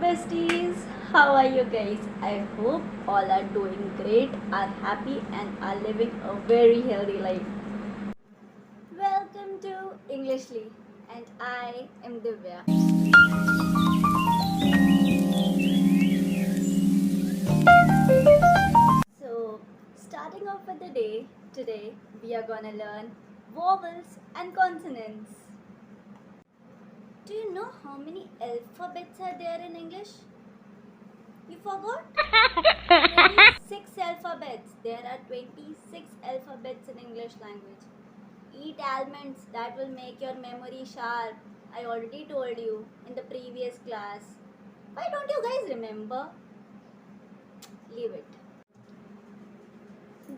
besties, how are you guys? I hope all are doing great, are happy, and are living a very healthy life. Welcome to Englishly, and I am Divya. So, starting off with the day, today we are gonna learn vowels and consonants. Do you know how many alphabets are there in English? You forgot? 26 alphabets. There are 26 alphabets in English language. Eat almonds, that will make your memory sharp. I already told you in the previous class. Why don't you guys remember? Leave it.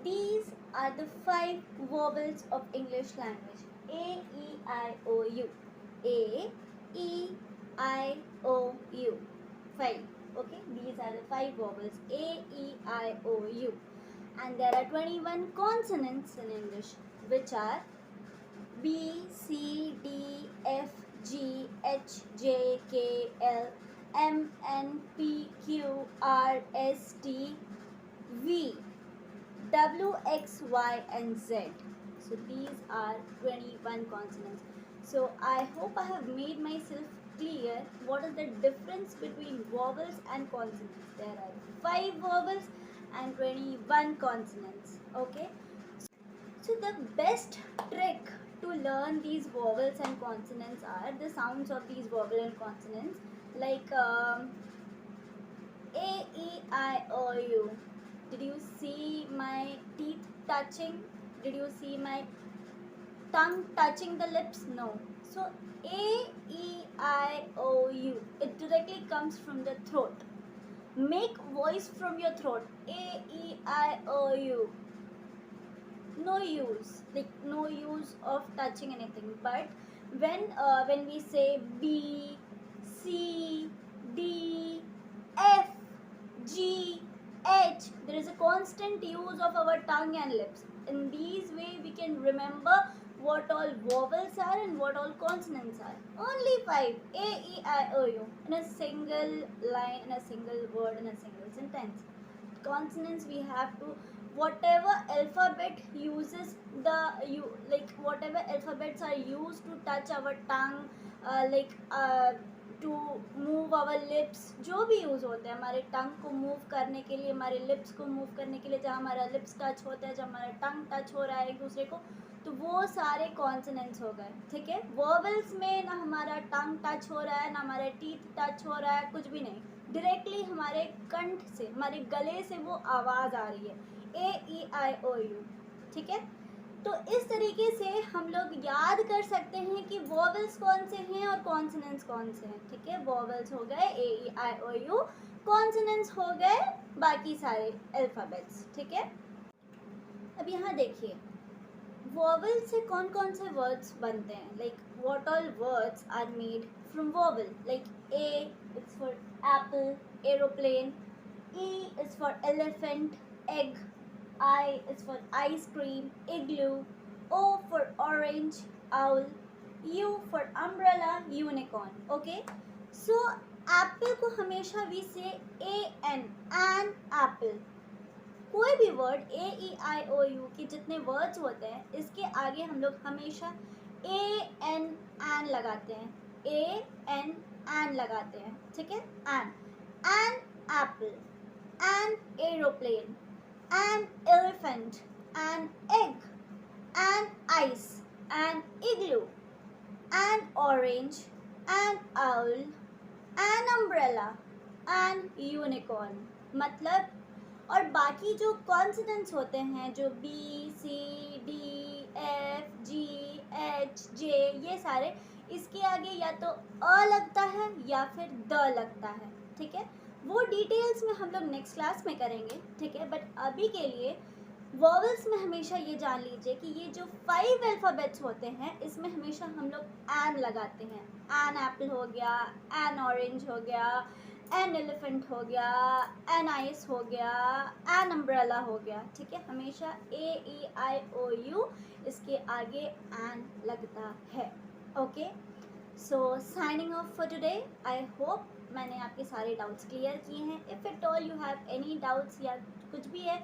These are the 5 vowels of English language. A, E, I, O, U. A, E, I, O, U. 5. Okay, these are the 5 vowels. A, E, I, O, U. And there are 21 consonants in English, which are B, C, D, F, G, H, J, K, L, M, N, P, Q, R, S, T, V, W, X, Y, and Z. So these are 21 consonants. So I hope I have made myself clear what is the difference between vowels and consonants. There are 5 vowels and 21 consonants. Okay. So the best trick to learn these vowels and consonants are the sounds of these vowel and consonants, like A, E, I, O, U. Did you see my teeth touching? Did you see my tongue touching the lips? No. So A, E, I, O, U. It directly comes from the throat. Make voice from your throat. A, E, I, O, U. No use, like no use of touching anything. But when we say B, C, D, F, G, H, there is a constant use of our tongue and lips. In these way we can remember what all vowels are and what all consonants are. Only 5. A, E, I, O, U in a single line, in a single word, in a single sentence. Consonants we have to, whatever alphabet uses whatever alphabets are used to touch our tongue, to move our lips, जो भी use होते हैं हमारे टंग को move करने के लिए, हमारे लिप्स को मूव करने के लिए, जहाँ हमारा लिप्स टच होता है, जहाँ हमारा टंग टच हो रहा है एक दूसरे को, तो वो सारे कॉन्सोनेंट्स हो गए. ठीक है. वर्बल्स में ना हमारा टंग टच हो रहा है, ना हमारा टीथ टच हो रहा है, कुछ भी नहीं. डायरेक्टली हमारे कंठ से, हमारे गले से वो आवाज़ आ रही है. A, E, I, O, U. ठीक है. तो इस तरीके से हम लोग याद कर सकते हैं कि वॉवल्स कौन से हैं और कॉन्सोनेंट्स कौन से हैं. ठीक है. वॉवल्स हो गए A, E, I, O, U. Consonants हो गए बाकी सारे अल्फ़ाबेट्स. ठीक है. अब यहाँ देखिए, वॉवल से कौन कौन से वर्ड्स बनते हैं. Like what all words are made from vowel. Like A it's for apple, aeroplane. E is for elephant, egg. I is for ice cream, igloo. O for orange, owl. U for umbrella, unicorn. Okay. So apple को हमेशा we say an apple. कोई भी word A, E, I, O, U के जितने words होते हैं, इसके आगे हम लोग हमेशा an लगाते हैं. an लगाते हैं. ठीक है. an apple, an aeroplane, an elephant, an egg, an ice, an igloo, an orange, an owl, an umbrella, an unicorn. मतलब और बाकी जो कॉन्सोनेंट्स होते हैं, जो B, C, D, F, G, H, J, ये सारे, इसके आगे या तो अ लगता है या फिर द लगता है. ठीक है. वो डिटेल्स में हम लोग नेक्स्ट क्लास में करेंगे. ठीक है. बट अभी के लिए वॉवल्स में हमेशा ये जान लीजिए कि ये जो 5 अल्फ़ाबेट्स होते हैं, इसमें हमेशा हम लोग एन लगाते हैं. एन एप्पल हो गया, एन ऑरेंज हो गया, एन एलिफेंट हो गया, एन आइस हो गया, एन अम्ब्रेला हो गया. ठीक है. हमेशा A, E, I, O, U इसके आगे एन लगता है. Okay. So signing off for today. I hope मैंने आपके सारे डाउट्स क्लियर किए हैं. If at all you have any doubts या कुछ भी है,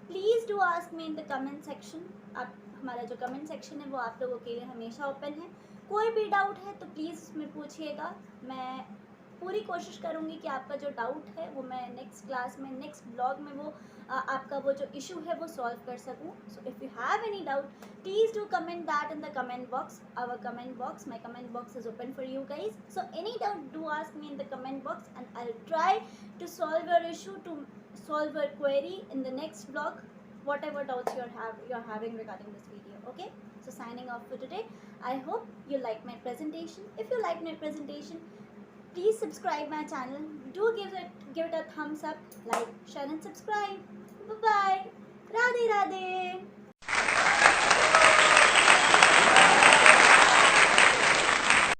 please do ask me in the comment section. आप हमारा जो कमेंट सेक्शन है वो आप लोगों के लिए हमेशा ओपन है. कोई भी डाउट है तो प्लीज़ उसमें पूछिएगा. मैं पूरी कोशिश करूँगी कि आपका जो डाउट है वो मैं नेक्स्ट क्लास में, नेक्स्ट ब्लॉग में वो आपका वो जो इशू है वो सॉल्व कर सकूँ. So if you have any doubt, please do comment that in the comment box. Our comment box, my comment box is open for you guys. So any doubt, do ask me in the comment box and I'll try to solve your issue, to solve your query in the next vlog, whatever doubts you're having regarding this video. Okay, so signing off for today. I hope you like my presentation. If you like my presentation, please subscribe my channel. Do give it a thumbs up, like, share and subscribe. Bye bye. Radhe Radhe.